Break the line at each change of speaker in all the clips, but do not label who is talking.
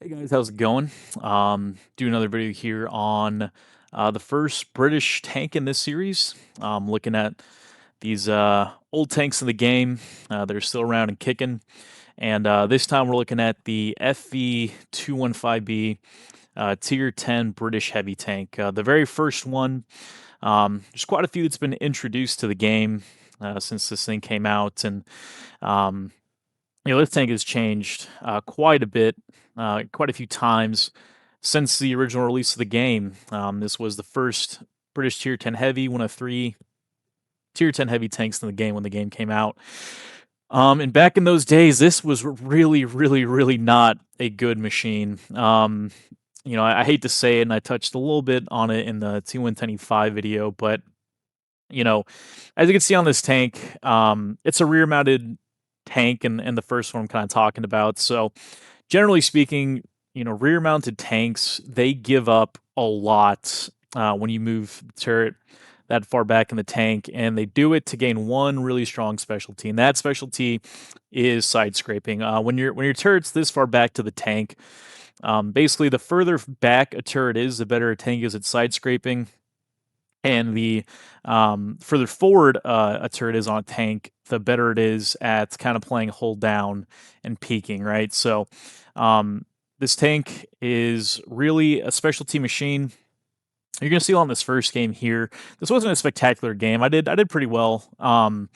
Hey guys, how's it going? Do another video here on the first British tank in this series. Looking at these old tanks in the game that are still around and kicking. And this time we're looking at the FV215B Tier 10 British heavy tank. The very first one. There's quite a few that's been introduced to the game since this thing came out, and um, this tank has changed quite a bit, quite a few times since the original release of the game. This was the first British Tier 10 Heavy, one of three Tier 10 Heavy tanks in the game when the game came out. And back in those days, this was really, really, really not a good machine. I hate to say it, and I touched a little bit on it in the T110E5 video, but as you can see on this tank, it's a rear-mounted tank, and the first one I'm kind of talking about. So, generally speaking, rear-mounted tanks, they give up a lot when you move the turret that far back in the tank, and they do it to gain one really strong specialty, and that specialty is side scraping. When your turret's this far back to the tank, basically the further back a turret is, the better a tank is at side scraping. And the further forward a turret is on a tank, the better it is at kind of playing hold down and peeking, right? So this tank is really a specialty machine. You're gonna see on this first game here. This wasn't a spectacular game. I did pretty well. And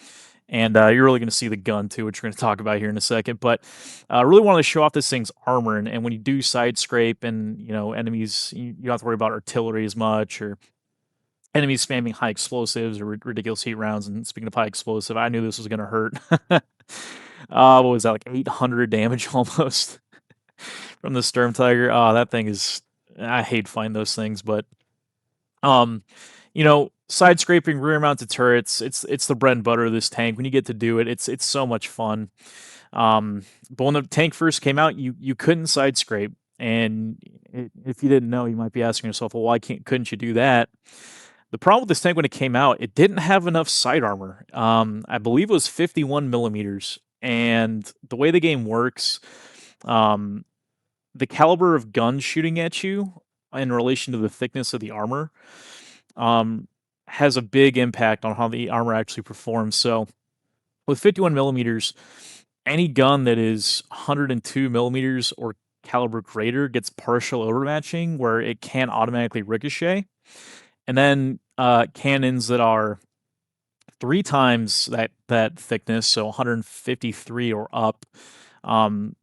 you're really going to see the gun too, which we're going to talk about here in a second. But I really wanted to show off this thing's armor, and when you do side scrape, and enemies, you don't have to worry about artillery as much, or enemies spamming high explosives or ridiculous heat rounds. And speaking of high explosive, I knew this was going to hurt. What was that, like 800 damage almost from the Sturm Tiger? Oh, that thing is. I hate fighting those things, but side scraping, rear mounted turrets. It's the bread and butter of this tank. When you get to do it, it's so much fun. But when the tank first came out, you couldn't side scrape, and if you didn't know, you might be asking yourself, well, why couldn't you do that? The problem with this tank when it came out, it didn't have enough side armor. I believe it was 51 millimeters. And the way the game works, um, the caliber of guns shooting at you in relation to the thickness of the armor has a big impact on how the armor actually performs. So with 51 millimeters, any gun that is 102 millimeters or caliber greater gets partial overmatching, where it can't automatically ricochet. And then cannons that are 3 times that thickness, so 153 or up,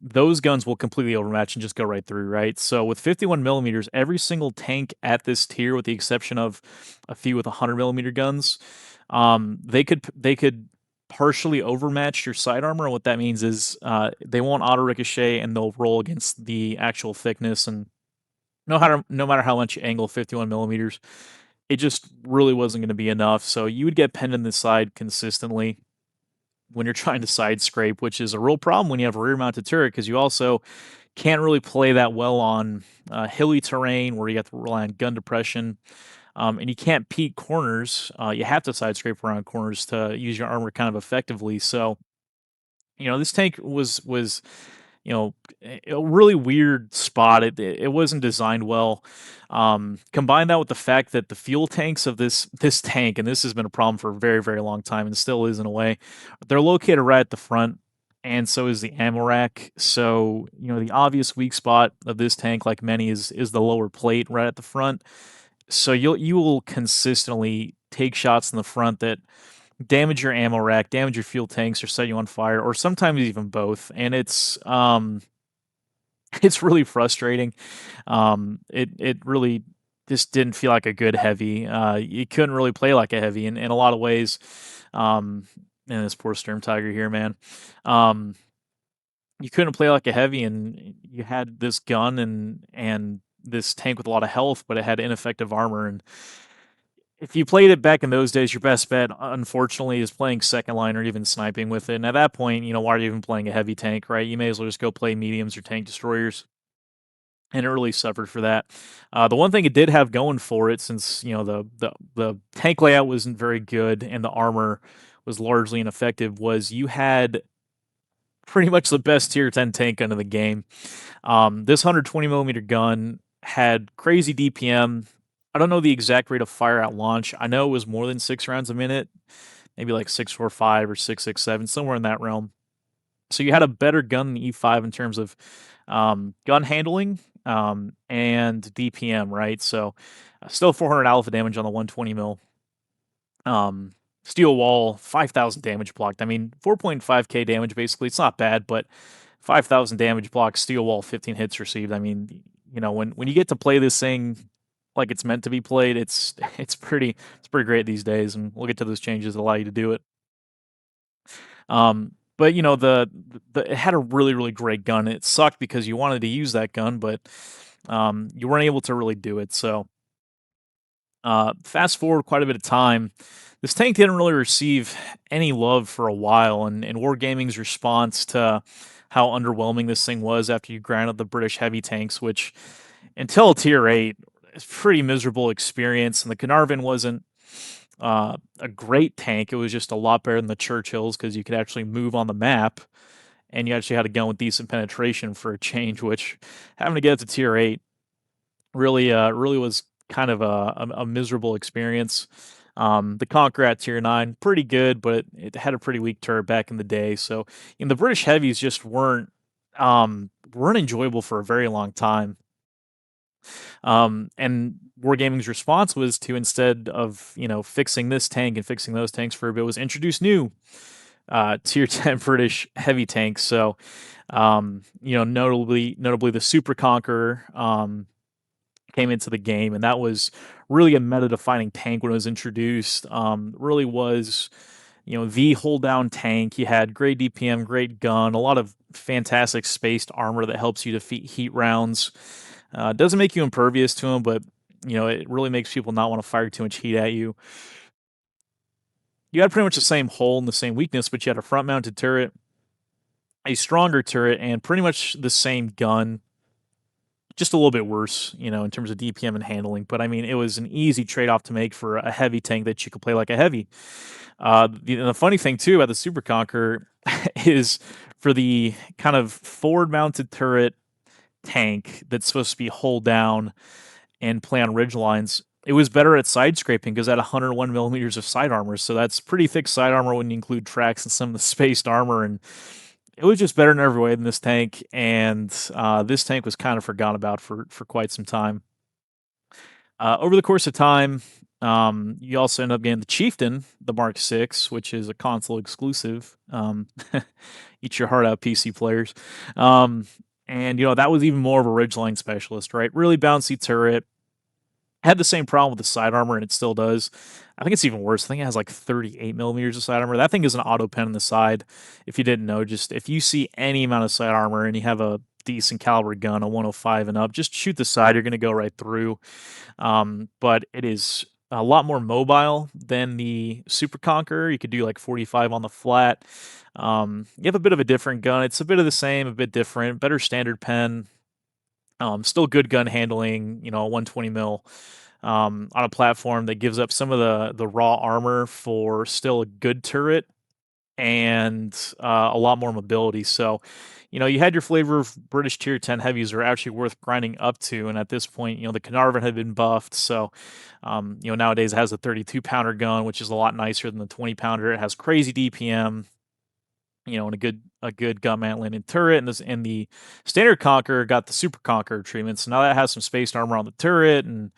those guns will completely overmatch and just go right through, right? So with 51 millimeters, every single tank at this tier, with the exception of a few with 100 millimeter guns, they could partially overmatch your side armor. And what that means is they won't auto ricochet, and they'll roll against the actual thickness. And no matter how much you angle 51 millimeters, it just really wasn't going to be enough. So you would get penned in the side consistently when you're trying to side scrape, which is a real problem when you have a rear mounted turret, because you also can't really play that well on hilly terrain where you have to rely on gun depression. And you can't peek corners. You have to side scrape around corners to use your armor kind of effectively. So, this tank was a really weird spot. It wasn't designed well. Combine that with the fact that the fuel tanks of this tank, and this has been a problem for a very, very long time, and still is in a way, they're located right at the front, and so is the ammo rack. So the obvious weak spot of this tank, like many, is the lower plate right at the front. So you will consistently take shots in the front that damage your ammo rack, damage your fuel tanks, or set you on fire, or sometimes even both. And it's really frustrating. It really just didn't feel like a good heavy. You couldn't really play like a heavy in a lot of ways. And this poor Sturm Tiger here, man. Um, you couldn't play like a heavy, and you had this gun and this tank with a lot of health, but it had ineffective armor. And if you played it back in those days, your best bet, unfortunately, is playing second line or even sniping with it. And at that point, why are you even playing a heavy tank, right? You may as well just go play mediums or tank destroyers. And it really suffered for that. The one thing it did have going for it, since the tank layout wasn't very good and the armor was largely ineffective, was you had pretty much the best tier 10 tank gun in the game. This 120 millimeter gun had crazy DPM. I don't know the exact rate of fire at launch. I know it was more than 6 rounds a minute, maybe like 645 or 667, somewhere in that realm. So you had a better gun than E5 in terms of gun handling and DPM, right? So still 400 alpha damage on the 120 mil. Um, Steel wall, 5,000 damage blocked. I mean, 4.5k damage basically. It's not bad, but 5,000 damage blocked. Steel wall, 15 hits received. I mean, when you get to play this thing like it's meant to be played, it's pretty great these days, and we'll get to those changes that allow you to do it. But the it had a really great gun. It sucked because you wanted to use that gun, but you weren't able to really do it. So fast forward quite a bit of time, this tank didn't really receive any love for a while, and Wargaming's response to how underwhelming this thing was after you grounded the British heavy tanks, which until tier 8, it's a pretty miserable experience, and the Carnarvon wasn't a great tank. It was just a lot better than the Churchills because you could actually move on the map, and you actually had a gun with decent penetration for a change, which having to get to tier 8 really was kind of a miserable experience. The Conqueror at tier 9, pretty good, but it had a pretty weak turret back in the day. So, the British heavies just weren't enjoyable for a very long time. And Wargaming's response was to, instead of fixing this tank and fixing those tanks for a bit, was introduce new tier 10 British heavy tanks. So, notably the Super Conqueror came into the game, and that was really a meta-defining tank when it was introduced. Really was, the hold down tank. You had great DPM, great gun, a lot of fantastic spaced armor that helps you defeat heat rounds. Doesn't make you impervious to them, but it really makes people not want to fire too much heat at you. You had pretty much the same hull and the same weakness, but you had a front mounted turret, a stronger turret, and pretty much the same gun, just a little bit worse, in terms of DPM and handling. But I mean, it was an easy trade off to make for a heavy tank that you could play like a heavy. The funny thing too about the Super Conqueror is, for the kind of forward mounted turret tank that's supposed to be hold down and play on ridge lines, it was better at side scraping because it had 101 millimeters of side armor. So that's pretty thick side armor when you include tracks and some of the spaced armor. And it was just better in every way than this tank. And this tank was kind of forgotten about for quite some time. Over the course of time, you also end up getting the Chieftain, the Mark VI, which is a console exclusive. Eat your heart out, PC players. And that was even more of a ridgeline specialist, right? Really bouncy turret. Had the same problem with the side armor, and it still does. I think it's even worse. I think it has like 38 millimeters of side armor. That thing is an auto pen on the side. If you didn't know, just if you see any amount of side armor and you have a decent caliber gun, a 105 and up, just shoot the side. You're going to go right through. But it is a lot more mobile than the Super Conqueror. You could do like 45 on the flat. You have a bit of a different gun. It's a bit of the same, a bit different, better standard pen. Still good gun handling, 120 mil on a platform that gives up some of the raw armor for still a good turret and a lot more mobility. So, you had your flavor of British tier 10 heavies are actually worth grinding up to. And at this point, the Carnarvon had been buffed. So, nowadays it has a 32 pounder gun, which is a lot nicer than the 20 pounder. It has crazy DPM, and a good gun mantling and turret, and the standard Conqueror got the Super Conqueror treatment. So now that has some spaced armor on the turret, and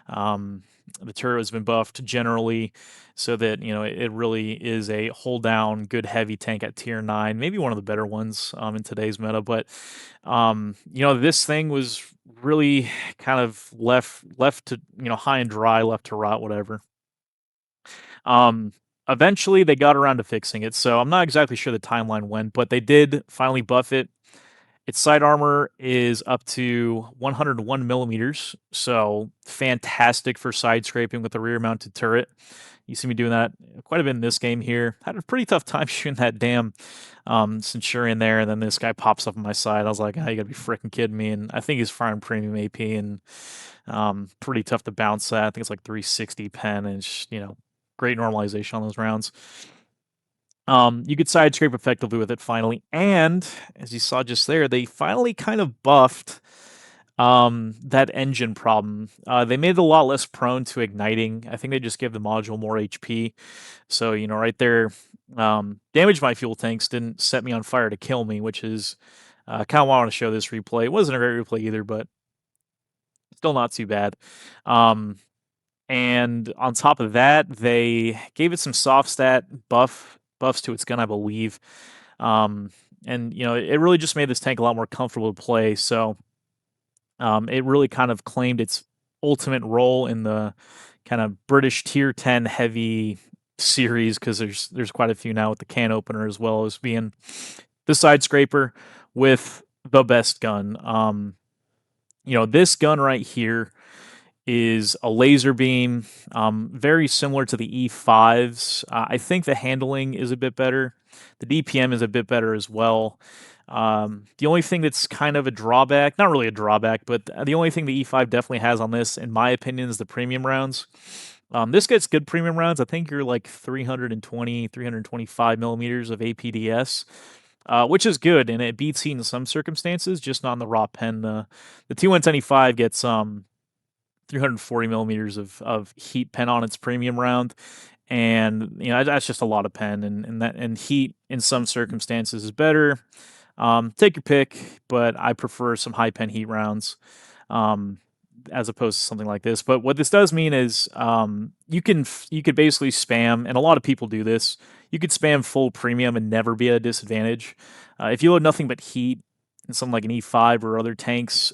the turret has been buffed generally, so that it really is a hold down good heavy tank at tier 9, maybe one of the better ones in today's meta. But this thing was really kind of left to high and dry, left to rot, whatever. Um, Eventually they got around to fixing it, so I'm not exactly sure the timeline went, but they did finally buff it. Its side armor is up to 101 millimeters, so fantastic for side scraping with a rear mounted turret. You see me doing that quite a bit in this game here. Had a pretty tough time shooting that damn Centurion there, and then this guy pops up on my side. I was like, you gotta be freaking kidding me. And I think he's firing premium AP, and pretty tough to bounce that. I think it's like 360 pen, and it's, great normalization on those rounds. You could side scrape effectively with it finally, and as you saw just there, they finally kind of buffed that engine problem. They made it a lot less prone to igniting. I think they just gave the module more HP. So, right there, damaged my fuel tanks, didn't set me on fire to kill me, which is kind of why I want to show this replay. It wasn't a great replay either, but still not too bad. And on top of that, they gave it some soft stat buffs to its gun, I believe. Um, and it really just made this tank a lot more comfortable to play. So it really kind of claimed its ultimate role in the kind of British tier 10 heavy series, because there's quite a few now with the can opener, as well as being the side scraper with the best gun. This gun right here is a laser beam, very similar to the E5s. I think the handling is a bit better. The DPM is a bit better as well. The only thing that's kind of a drawback, not really a drawback, but the only thing the E5 definitely has on this, in my opinion, is the premium rounds. This gets good premium rounds. I think you're like 320, 325 millimeters of APDS, which is good, and it beats heat in some circumstances, just not on the raw pen. The T110E5 gets 340 millimeters of heat pen on its premium round, and that's just a lot of pen, and heat in some circumstances is better. Take your pick, but I prefer some high pen heat rounds, as opposed to something like this. But what this does mean is you could basically spam, and a lot of people do this. You could spam full premium and never be at a disadvantage. If you load nothing but heat in something like an E5 or other tanks,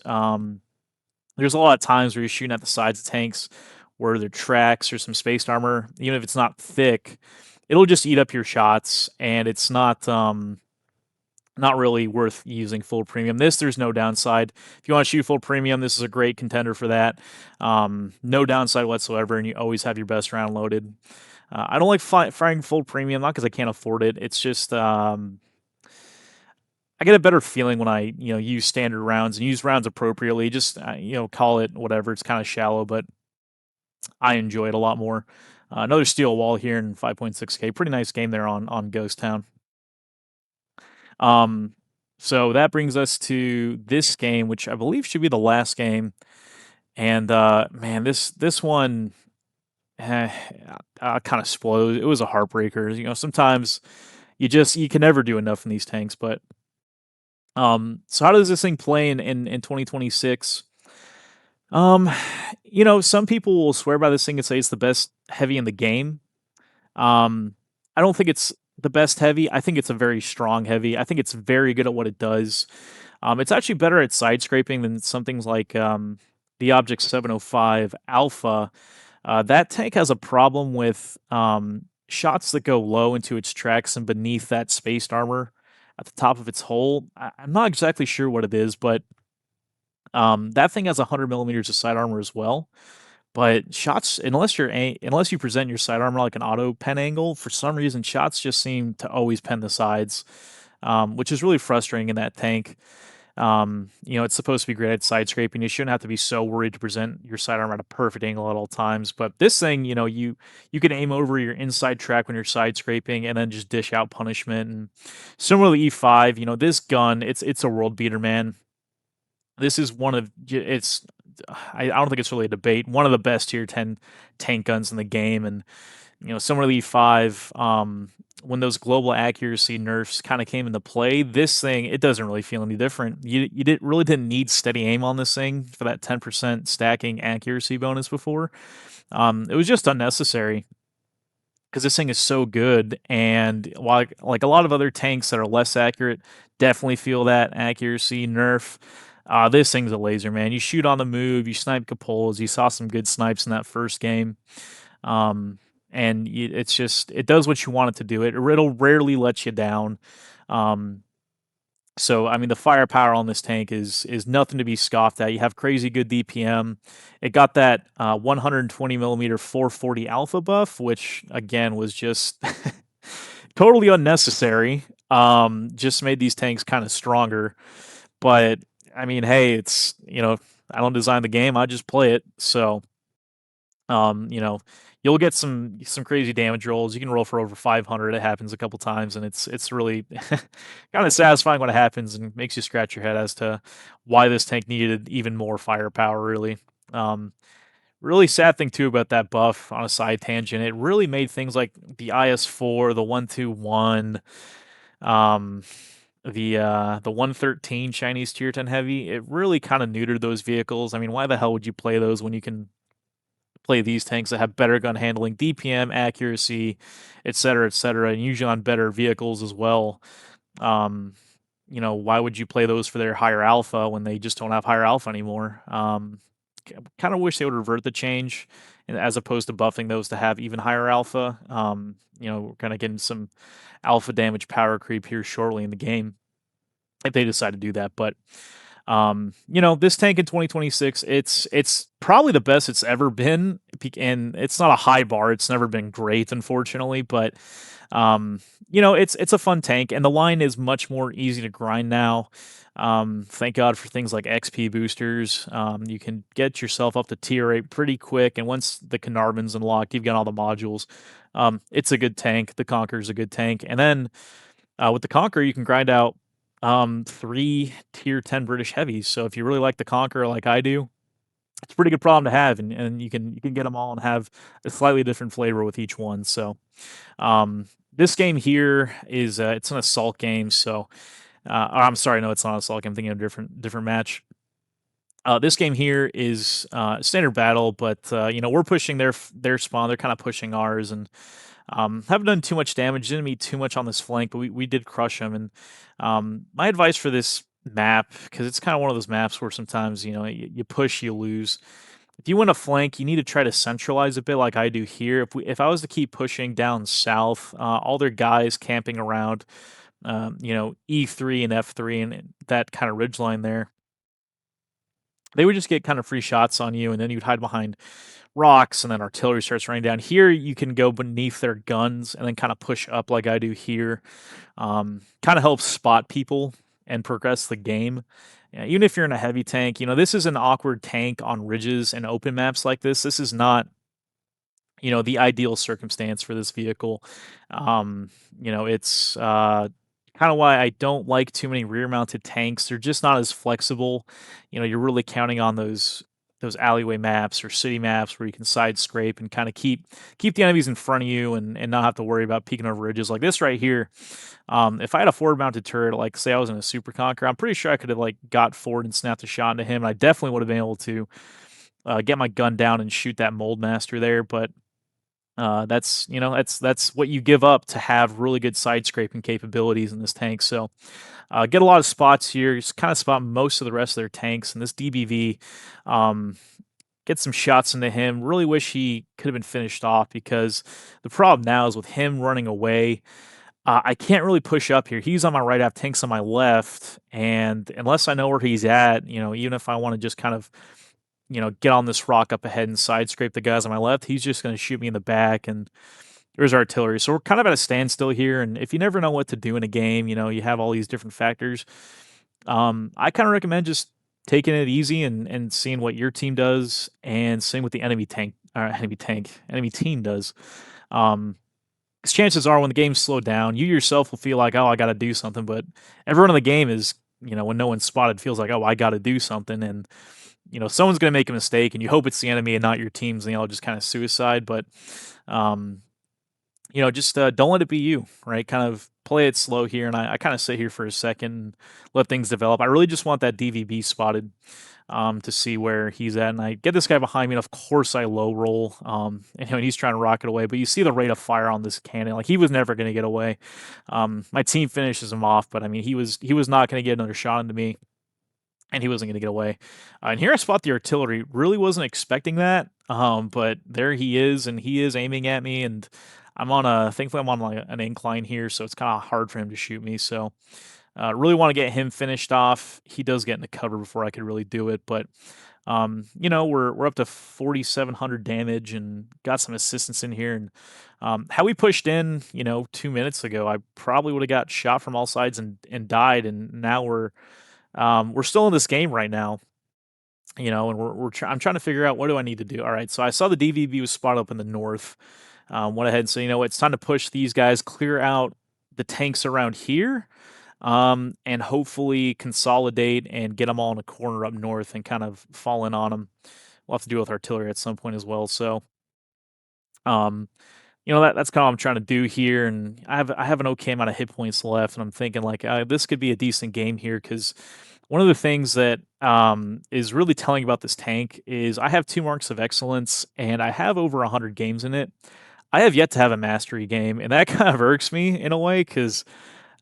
there's a lot of times where you're shooting at the sides of tanks where there are tracks or some spaced armor. Even if it's not thick, it'll just eat up your shots, and it's not really worth using full premium. There's no downside. If you want to shoot full premium, this is a great contender for that. No downside whatsoever, and you always have your best round loaded. I don't like firing full premium, not because I can't afford it. It's just I get a better feeling when I use standard rounds and use rounds appropriately. Just call it whatever. It's kind of shallow, but I enjoy it a lot more. Another steel wall here in 5.6K. Pretty nice game there on Ghost Town. So that brings us to this game, which I believe should be the last game. And man, this one kind of spoiled. It was a heartbreaker. Sometimes you can never do enough in these tanks. But so how does this thing play in 2026? Some people will swear by this thing and say it's the best heavy in the game. I don't think it's the best heavy. I think it's a very strong heavy. I think it's very good at what it does. It's actually better at side scraping than some things like the Object 705 Alpha. That tank has a problem with shots that go low into its tracks and beneath that spaced armor at the top of its hull. I'm not exactly sure what it is, but that thing has 100 millimeters of side armor as well. But shots, unless you present your side armor like an auto pen angle, for some reason shots just seem to always pen the sides, which is really frustrating in that tank. It's supposed to be great at side scraping. You shouldn't have to be so worried to present your side armor at a perfect angle at all times. But this thing, you can aim over your inside track when you're side scraping and then just dish out punishment. And similarly, E5, this gun, it's a world beater, man. This is one of it's. I don't think it's really a debate. One of the best tier 10 tank guns in the game, and similarly, five. When those global accuracy nerfs kind of came into play, this thing it doesn't really feel any different. You didn't need steady aim on this thing for that 10% stacking accuracy bonus before. It was just unnecessary because this thing is so good. And while like a lot of other tanks that are less accurate definitely feel that accuracy nerf, this thing's a laser, man. You shoot on the move, you snipe cupolas. You saw some good snipes in that first game. And it's just it does what you want it to do. It'll rarely let you down. So I mean, the firepower on this tank is nothing to be scoffed at. You have crazy good DPM. It got that 120 millimeter 440 alpha buff, which again was just totally unnecessary. Just made these tanks kind of stronger. But I mean, hey, it's I don't design the game, I just play it. So You know, you'll get some crazy damage rolls. You can roll for over 500. It happens a couple times, and it's really kind of satisfying when it happens, and makes you scratch your head as to why this tank needed even more firepower. Really, um, really sad thing too about that buff on a side tangent. It really made things like the IS-4, the 121, um, the 113 Chinese Tier 10 Heavy. It really kind of neutered those vehicles. I mean, why the hell would you play those when you can play these tanks that have better gun handling, DPM, accuracy, et cetera, and usually on better vehicles as well. Um, why would you play those for their higher alpha when they just don't have higher alpha anymore? Kind of wish they would revert the change, as opposed to buffing those to have even higher alpha. We're kind of getting some alpha damage power creep here shortly in the game if they decide to do that. But this tank in 2026, it's probably the best it's ever been, and it's not a high bar. It's never been great, unfortunately, but it's a fun tank, and the line is much more easy to grind now. Thank God for things like XP boosters. You can get yourself up to tier 8 pretty quick, and once the Caernarvon's unlocked, you've got all the modules. It's a good tank. The Conqueror's a good tank, and then with the Conqueror, you can grind out 3 tier 10 British heavies. So if you really like the Conqueror like I do, it's a pretty good problem to have, and you can get them all and have a slightly different flavor with each one. So this game here is it's an assault game. So or I'm sorry, no, it's not assault game. I'm thinking of a different match. This game here is standard battle, but we're pushing their spawn. They're kind of pushing ours, and haven't done too much damage. Didn't meet too much on this flank, but we did crush them. And my advice for this map, because it's kind of one of those maps where sometimes you push, you lose. If you want to flank, you need to try to centralize a bit, like I do here. If I was to keep pushing down south, all their guys camping around, E3 and F3 and that kind of ridgeline there, they would just get kind of free shots on you, and then you'd hide behind rocks, and then artillery starts raining down. Here, you can go beneath their guns and then kind of push up like I do here. Kind of helps spot people and progress the game. Yeah, even if you're in a heavy tank, this is an awkward tank on ridges and open maps like this. This is not the ideal circumstance for this vehicle. It's kind of why I don't like too many rear mounted tanks. They're just not as flexible. You're really counting on those alleyway maps or city maps where you can side scrape and kind of keep the enemies in front of you, and not have to worry about peeking over ridges like this right here. If I had a forward mounted turret, like say I was in a super conqueror, I'm pretty sure I could have like got forward and snapped a shot into him, and I definitely would have been able to get my gun down and shoot that mold master there. But that's what you give up to have really good side scraping capabilities in this tank. So get a lot of spots here. Just kind of spot most of the rest of their tanks. And this DBV, get some shots into him. Really wish he could have been finished off, because the problem now is with him running away. I can't really push up here. He's on my right, I have tanks on my left, and unless I know where he's at, even if I want to just kind of get on this rock up ahead and side scrape the guys on my left, he's just going to shoot me in the back, and there's artillery. So we're kind of at a standstill here. And if you never know what to do in a game, you have all these different factors. I kind of recommend just taking it easy and seeing what your team does, and seeing what the enemy team does. Because chances are, when the game's slowed down, you yourself will feel like, oh, I got to do something. But everyone in the game is, when no one's spotted, feels like, oh, I got to do something. And someone's going to make a mistake, and you hope it's the enemy and not your teams, and they all just kind of suicide. But just don't let it be you, right? Kind of play it slow here, and I kind of sit here for a second and let things develop. I really just want that DVB spotted to see where he's at, and I get this guy behind me, and of course I low roll, and he's trying to rocket away, but you see the rate of fire on this cannon. Like, he was never going to get away. My team finishes him off, but I mean, he was not going to get another shot into me, and he wasn't going to get away. And here I spot the artillery. Really wasn't expecting that, but there he is, and he is aiming at me, and thankfully I'm on like an incline here, so it's kind of hard for him to shoot me. So really want to get him finished off. He does get into cover before I could really do it, but we're up to 4,700 damage and got some assistance in here. And how we pushed in, 2 minutes ago, I probably would have got shot from all sides and died. And now we're still in this game right now. and I'm trying to figure out what do I need to do. All right, so I saw the DVB was spotted up in the north. Went ahead and said, it's time to push these guys, clear out the tanks around here, and hopefully consolidate and get them all in a corner up north and kind of fall in on them. We'll have to deal with artillery at some point as well. So, um, that's kind of what I'm trying to do here, and I have an okay amount of hit points left, and I'm thinking like this could be a decent game here because one of the things that is really telling about this tank is I have 2 marks of excellence, and I have over 100 games in it. I have yet to have a mastery game, and that kind of irks me in a way because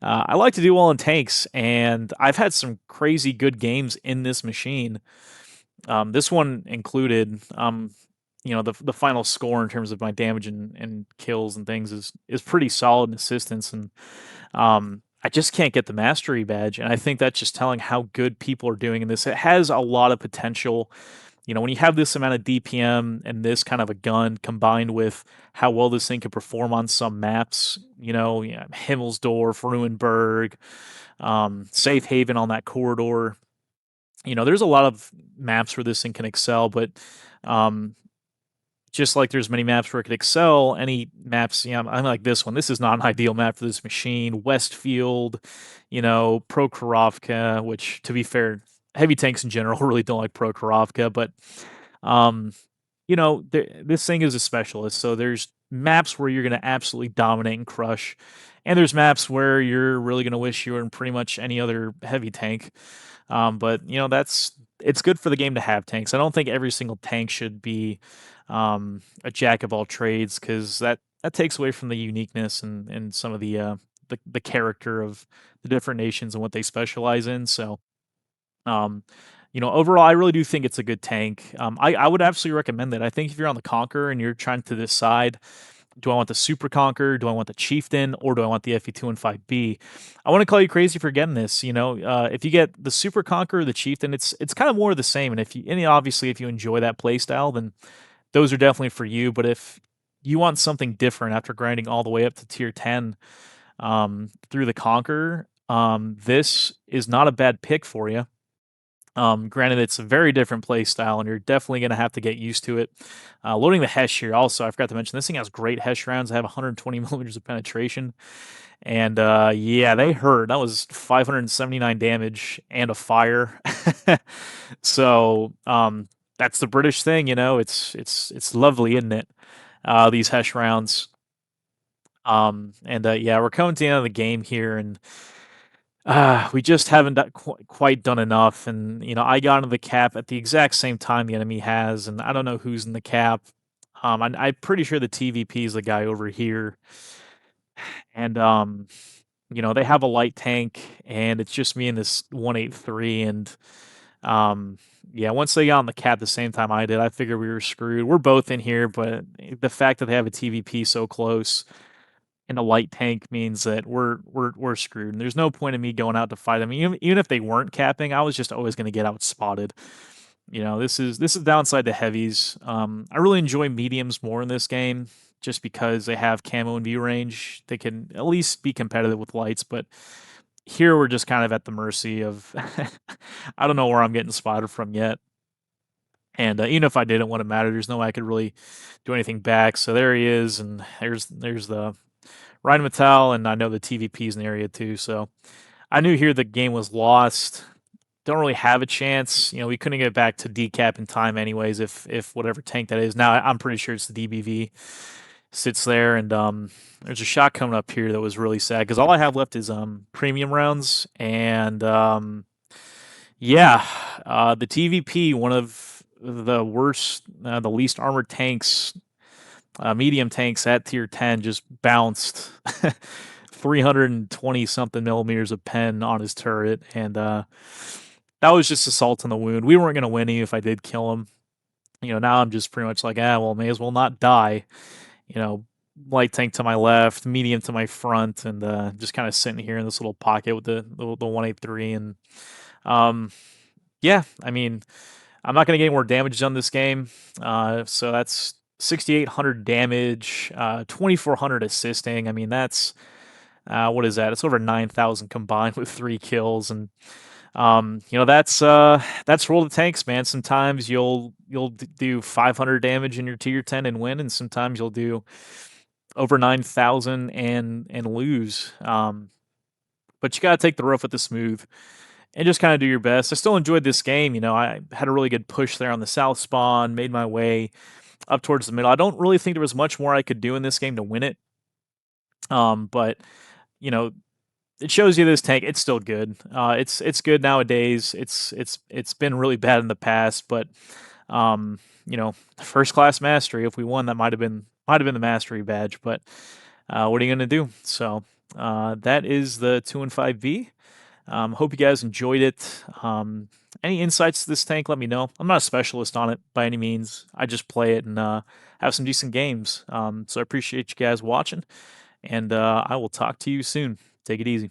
I like to do well in tanks, and I've had some crazy good games in this machine. This one included. The final score in terms of my damage and kills and things is pretty solid in assistance, and I just can't get the mastery badge, and I think that's just telling how good people are doing in this. It has a lot of potential. When you have this amount of DPM and this kind of a gun combined with how well this thing can perform on some maps, yeah, Himmelsdorf, Ruinberg, Safe Haven on that corridor. There's a lot of maps where this thing can excel, but um, just like there's many maps where it could excel, any maps, I'm like this one. This is not an ideal map for this machine. Westfield, Prokhorovka, which to be fair, heavy tanks in general really don't like Prokhorovka, but um, this thing is a specialist. So there's maps where you're going to absolutely dominate and crush, and there's maps where you're really going to wish you were in pretty much any other heavy tank. But that's it's good for the game to have tanks. I don't think every single tank should be a jack of all trades because that takes away from the uniqueness and some of the character of the different nations and what they specialize in. So, um, overall, I really do think it's a good tank. I would absolutely recommend it. I think if you're on the Conqueror and you're trying to decide, do I want the Super Conqueror? Do I want the Chieftain? Or do I want the FV215B? I want to call you crazy for getting this. If you get the Super Conqueror or the Chieftain, it's kind of more of the same. And obviously, if you enjoy that playstyle, then those are definitely for you. But if you want something different after grinding all the way up to tier 10 through the Conqueror, this is not a bad pick for you. Granted, it's a very different play style, and you're definitely going to have to get used to it. Loading the Hesh here, also, I forgot to mention, this thing has great Hesh rounds. I have 120 millimeters of penetration, and yeah, they hurt. That was 579 damage and a fire. So that's the British thing, It's lovely, isn't it? These Hesh rounds. And yeah, we're coming to the end of the game here, and we just haven't quite done enough. And I got into the cap at the exact same time the enemy has, and I don't know who's in the cap. I'm pretty sure the TVP is the guy over here, and they have a light tank, and it's just me and this 183, and yeah, once they got on the cap the same time I did, I figured we were screwed. We're both in here, but the fact that they have a TVP so close and a light tank means that we're screwed. And there's no point in me going out to fight them. Even if they weren't capping, I was just always going to get outspotted. This is downside to heavies. I really enjoy mediums more in this game, just because they have camo and view range. They can at least be competitive with lights, but here we're just kind of at the mercy of I don't know where I'm getting spotted from yet. And even if I did, it wouldn't matter. There's no way I could really do anything back. So there he is, and there's the Rheinmetall, and I know the TVP's in the area too. So I knew here the game was lost. Don't really have a chance. We couldn't get back to decap in time anyways. If whatever tank that is now, I'm pretty sure it's the DBV sits there, and there's a shot coming up here that was really sad because all I have left is premium rounds, and yeah, the TVP, one of the worst, the least armored tanks, medium tanks at tier 10, just bounced 320 something millimeters of pen on his turret, and that was just assault on the wound. We weren't going to win even if I did kill him. Now I'm just pretty much like, well, may as well not die. You know, Light tank to my left, medium to my front, and just kind of sitting here in this little pocket with the 183. And um, yeah, I mean, I'm not going to get any more damage done this game. So that's 6,800 damage, 2,400 assisting. I mean, that's what is that? It's over 9,000 combined with 3 kills, and That's World of Tanks, man. Sometimes you'll do 500 damage in your tier 10 and win, and sometimes you'll do over 9,000 and lose. But you gotta take the rough with the smooth and just kind of do your best. I still enjoyed this game. I had a really good push there on the south spawn, made my way up towards the middle. I don't really think there was much more I could do in this game to win it. But you know, it shows you this tank. It's still good. It's good nowadays. It's been really bad in the past, but first class mastery. If we won, that might have been the mastery badge. But what are you gonna do? So that is the 215B. Hope you guys enjoyed it. Any insights to this tank, let me know. I'm not a specialist on it by any means. I just play it and have some decent games. So I appreciate you guys watching, and I will talk to you soon. Take it easy.